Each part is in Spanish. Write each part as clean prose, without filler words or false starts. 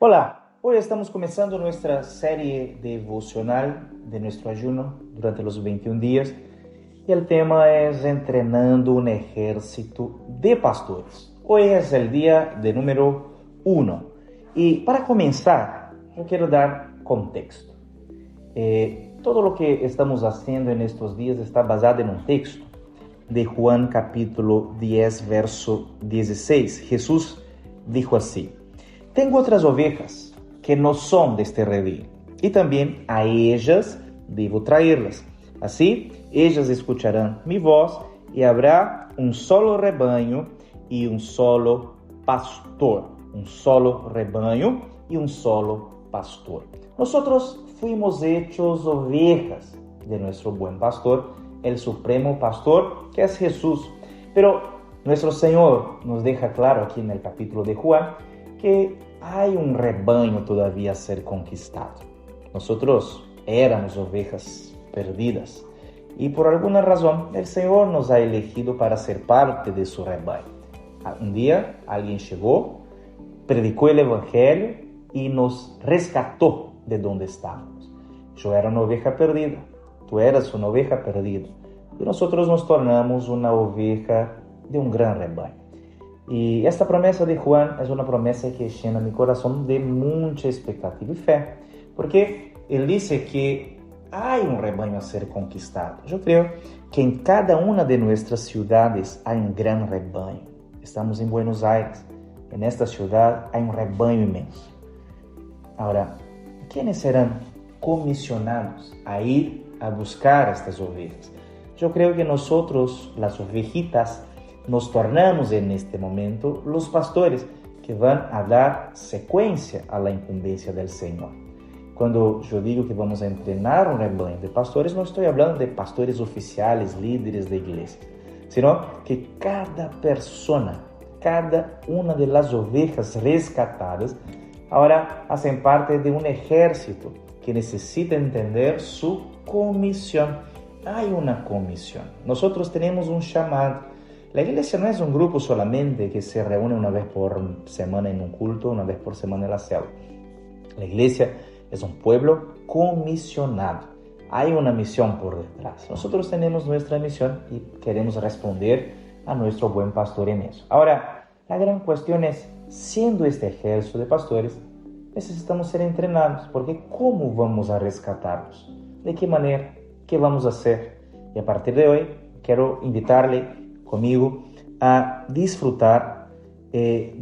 Hola, hoy estamos comenzando nuestra serie devocional de nuestro ayuno durante los 21 días y el tema es entrenando un ejército de pastores. Hoy es el día de número 1 y para comenzar yo quiero dar contexto. Todo lo que estamos haciendo en estos días está basado en un texto de Juan capítulo 10, verso 16. Jesús dijo así: Tengo otras ovejas que no son de este redil, y también a ellas debo traerlas. Así, ellas escucharán mi voz, y habrá un solo rebaño y un solo pastor. Un solo rebaño y un solo pastor. Nosotros fuimos hechos ovejas de nuestro buen pastor, el supremo pastor, que es Jesús. Pero nuestro Señor nos deja claro aquí en el capítulo de Juan que hay un rebaño todavía a ser conquistado. Nosotros éramos ovejas perdidas y por alguna razón el Señor nos ha elegido para ser parte de su rebaño. Un día alguien llegó, predicó el Evangelio y nos rescató de donde estábamos. Yo era una oveja perdida, tú eras una oveja perdida y nosotros nos tornamos una oveja de un gran rebaño. Y esta promesa de Juan es una promesa que llena mi corazón de mucha expectativa y fe, porque él dice que hay un rebaño a ser conquistado. Yo creo que en cada una de nuestras ciudades hay un gran rebaño. Estamos en Buenos Aires, en esta ciudad hay un rebaño inmenso. Ahora, ¿quiénes serán comisionados a ir a buscar estas ovejas? Yo creo que nosotros, las ovejitas, nos tornamos en este momento los pastores que van a dar secuencia a la incumbencia del Señor. Cuando yo digo que vamos a entrenar un rebaño de pastores, no estoy hablando de pastores oficiales, líderes de iglesia, sino que cada persona, cada una de las ovejas rescatadas, ahora hacen parte de un ejército que necesita entender su comisión. Hay una comisión. Nosotros tenemos un llamado. La iglesia no es un grupo solamente que se reúne una vez por semana en un culto, una vez por semana en la célula. La iglesia es un pueblo comisionado. Hay una misión por detrás. Nosotros tenemos nuestra misión y queremos responder a nuestro buen pastor en eso. Ahora, la gran cuestión es, siendo este ejército de pastores, necesitamos ser entrenados, porque ¿cómo vamos a rescatarlos? ¿De qué manera? ¿Qué vamos a hacer? Y a partir de hoy, quiero invitarle conmigo a disfrutar de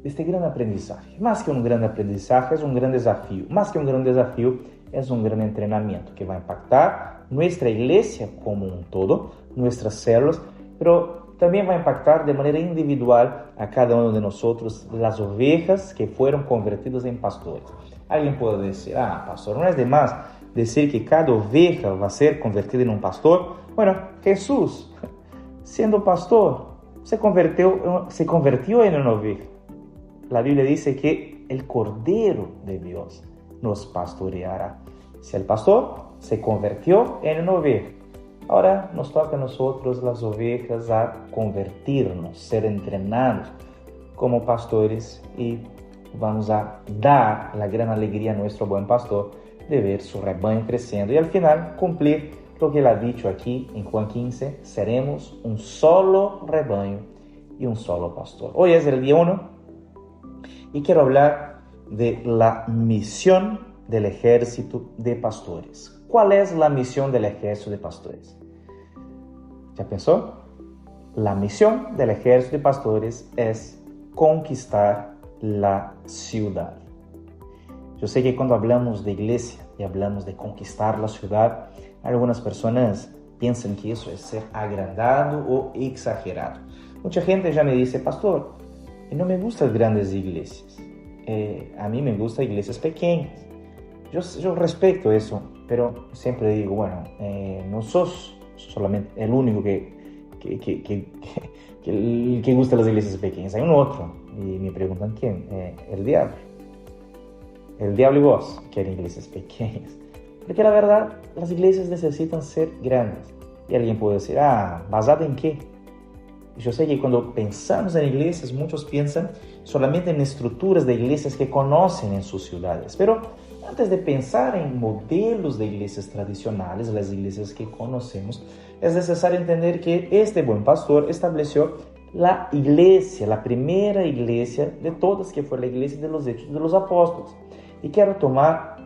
este gran aprendizaje. Más que un gran aprendizaje, es un gran desafío. Más que un gran desafío, es un gran entrenamiento que va a impactar nuestra iglesia como un todo, nuestras células, pero también va a impactar de manera individual a cada uno de nosotros, las ovejas que fueron convertidas en pastores. Alguien puede decir, pastor, no es de más decir que cada oveja va a ser convertida en un pastor. Bueno, Jesús, siendo pastor, se convirtió en una oveja. La Biblia dice que el Cordero de Dios nos pastoreará. Si el pastor se convirtió en una oveja, ahora nos toca a nosotros, las ovejas, a convertirnos, ser entrenados como pastores y vamos a dar la gran alegría a nuestro buen pastor de ver su rebaño creciendo y al final cumplir lo que él ha dicho aquí en Juan 15, seremos un solo rebaño y un solo pastor. Hoy es el día 1 y quiero hablar de la misión del ejército de pastores. ¿Cuál es la misión del ejército de pastores? ¿Ya pensó? La misión del ejército de pastores es conquistar la ciudad. Yo sé que cuando hablamos de iglesia y hablamos de conquistar la ciudad, algunas personas piensan que eso es ser agrandado o exagerado. Mucha gente ya me dice, pastor, no me gustan grandes iglesias. A mí me gustan iglesias pequeñas. Yo respeto eso, pero siempre digo, bueno, no sos solamente el único que gusta las iglesias pequeñas. Hay un otro. Y me preguntan, ¿quién? El diablo. El diablo y vos quieren iglesias pequeñas. Porque la verdad, las iglesias necesitan ser grandes. Y alguien puede decir, ¿basada en qué? Yo sé que cuando pensamos en iglesias, muchos piensan solamente en estructuras de iglesias que conocen en sus ciudades. Pero antes de pensar en modelos de iglesias tradicionales, las iglesias que conocemos, es necesario entender que este buen pastor estableció la iglesia, la primera iglesia de todas, que fue la iglesia de los Hechos de los Apóstoles. Y quiero tomar,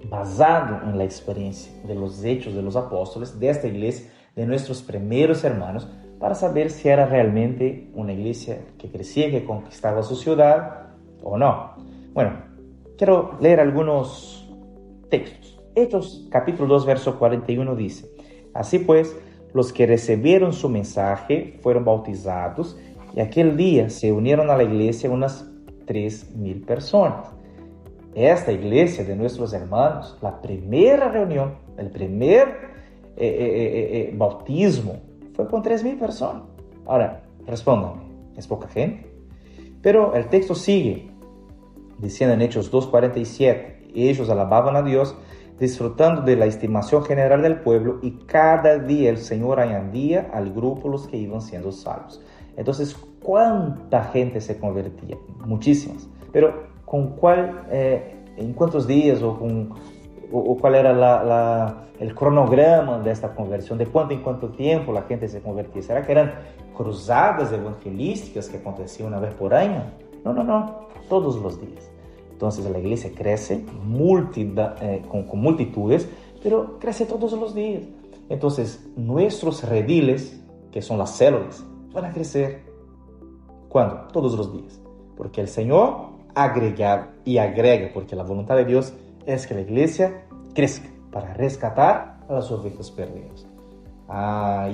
basado en la experiencia de los Hechos de los Apóstoles, de esta iglesia, de nuestros primeros hermanos, para saber si era realmente una iglesia que crecía, que conquistaba su ciudad o no. Bueno, quiero leer algunos textos. Hechos capítulo 2, verso 41 dice: Así pues, los que recibieron su mensaje fueron bautizados, y aquel día se unieron a la iglesia unas 3,000 personas. Esta iglesia de nuestros hermanos, la primera reunión, el primer bautismo, fue con 3,000 personas. Ahora, respóndanme, ¿es poca gente? Pero el texto sigue diciendo en Hechos 2:47, ellos alababan a Dios, disfrutando de la estimación general del pueblo, y cada día el Señor añadía al grupo los que iban siendo salvos. Entonces, ¿cuánta gente se convertía? Muchísimas. Pero ¿con cuál, en cuántos días o cuál era el cronograma de esta conversión? ¿De cuánto en cuánto tiempo la gente se convertía? ¿Será que eran cruzadas evangelísticas que acontecían una vez por año? No, todos los días. Entonces la iglesia crece con multitudes, pero crece todos los días. Entonces nuestros rediles, que son las células, van a crecer. ¿Cuándo? Todos los días. Porque el Señor agrega y agrega, porque la voluntad de Dios es que la iglesia crezca para rescatar a las ovejas perdidas.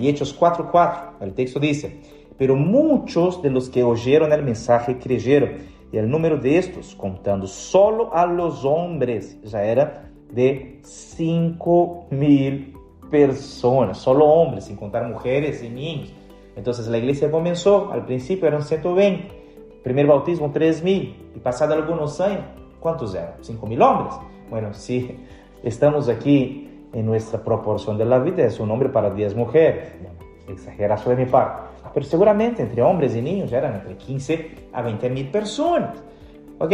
Y Hechos 4:4, el texto dice: Pero muchos de los que oyeron el mensaje creyeron, y el número de estos, contando solo a los hombres, ya era de 5,000 personas, solo hombres, sin contar mujeres y niños. Entonces la iglesia comenzó, al principio eran 120, primer bautismo 3,000, y pasado algunos años, ¿cuántos eran? 5,000 hombres. Bueno, si estamos aquí en nuestra proporción de la vida, es un hombre para 10 mujeres. Bueno, exageración de mi parte. Pero seguramente entre hombres y niños eran entre 15 a 20,000 personas. Ok,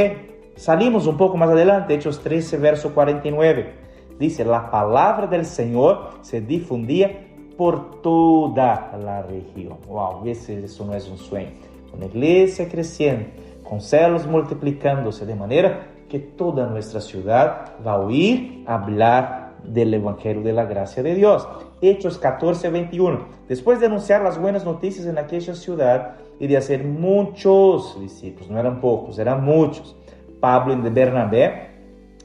salimos un poco más adelante, Hechos 13, verso 49. Dice: la palabra del Señor se difundía por toda la región. Wow, eso no es un sueño. Una iglesia creciendo, con células multiplicándose, de manera que toda nuestra ciudad va a oír hablar del Evangelio de la gracia de Dios. Hechos 14, 21. Después de anunciar las buenas noticias en aquella ciudad y de hacer muchos discípulos, no eran pocos, eran muchos, Pablo y Bernabé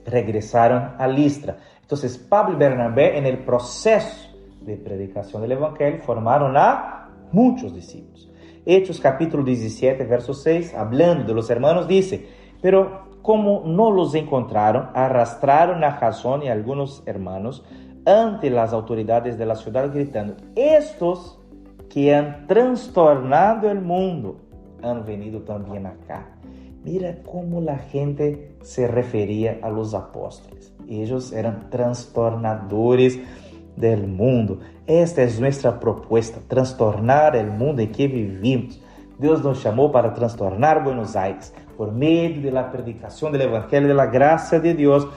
regresaron a Listra. Entonces Pablo y Bernabé, en el proceso de predicación del Evangelio, formaron a muchos discípulos. Hechos capítulo 17, verso 6, hablando de los hermanos, dice: pero como no los encontraron, arrastraron a Jasón y a algunos hermanos ante las autoridades de la ciudad, gritando: estos que han trastornado el mundo han venido también acá. Mira cómo la gente se refería a los apóstoles. Ellos eran trastornadores del mundo. Esta es nuestra propuesta: trastornar el mundo en que vivimos. Dios nos llamó para trastornar Buenos Aires por medio de la predicación del Evangelio de la gracia de Dios.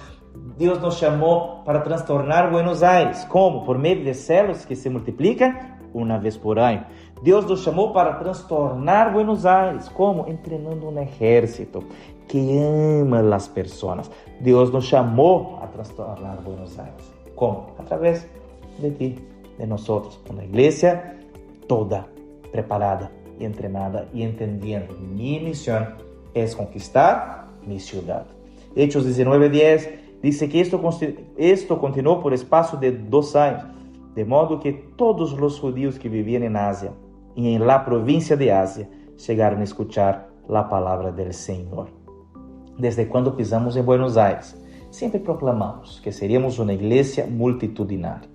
Dios nos llamó para trastornar Buenos Aires. ¿Cómo? Por medio de células que se multiplican una vez por año. Dios nos llamó para trastornar Buenos Aires. ¿Cómo? Entrenando un ejército que ama a las personas. Dios nos llamó a trastornar Buenos Aires. ¿Cómo? A través de ti, de nosotros. Una iglesia toda preparada y entrenada y entendiendo. Mi misión es conquistar mi ciudad. Hechos 19:10 dice que esto continuó por espacio de 2 años, de modo que todos los judíos que vivían en Asia y en la provincia de Asia llegaron a escuchar la palabra del Señor. Desde cuando pisamos en Buenos Aires, siempre proclamamos que seríamos una iglesia multitudinaria.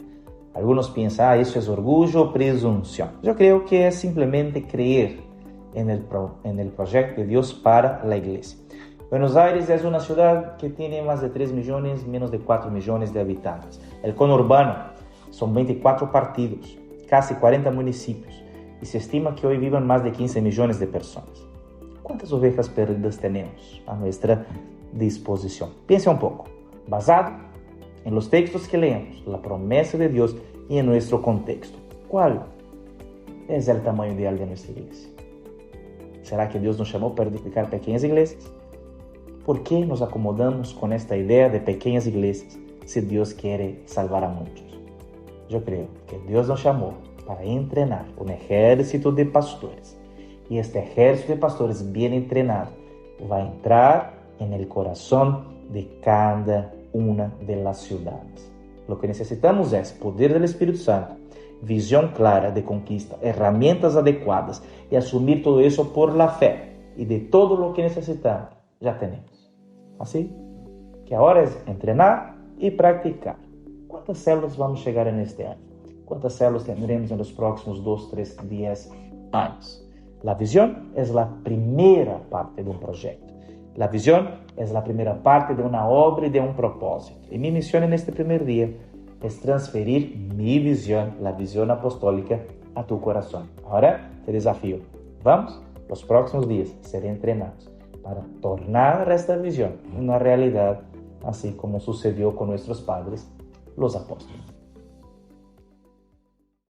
Algunos piensan, eso es orgullo o presunción. Yo creo que es simplemente creer en el proyecto de Dios para la iglesia. Buenos Aires es una ciudad que tiene más de 3 millones, menos de 4 millones de habitantes. El conurbano son 24 partidos, casi 40 municipios, y se estima que hoy vivan más de 15 millones de personas. ¿Cuántas ovejas perdidas tenemos a nuestra disposición? Piensa un poco, basado en los textos que leemos, la promesa de Dios y en nuestro contexto. ¿Cuál es el tamaño ideal de nuestra iglesia? ¿Será que Dios nos llamó para edificar pequeñas iglesias? ¿Por qué nos acomodamos con esta idea de pequeñas iglesias si Dios quiere salvar a muchos? Yo creo que Dios nos llamó para entrenar un ejército de pastores. Y este ejército de pastores bien entrenado va a entrar en el corazón de cada una de las ciudades. Lo que necesitamos es poder del Espíritu Santo, visión clara de conquista, herramientas adecuadas y asumir todo eso por la fe. Y de todo lo que necesitamos, ya tenemos. Así que ahora es entrenar y practicar. ¿Cuántas células vamos a llegar en este año? ¿Cuántas células tendremos en los próximos 2, 3, 10 años? La visión es la primera parte de un proyecto. La visión es la primera parte de una obra y de un propósito. Y mi misión en este primer día es transferir mi visión, la visión apostólica, a tu corazón. Ahora te desafío. Vamos, los próximos días, ser entrenados para tornar esta visión una realidad, así como sucedió con nuestros padres, los apóstoles.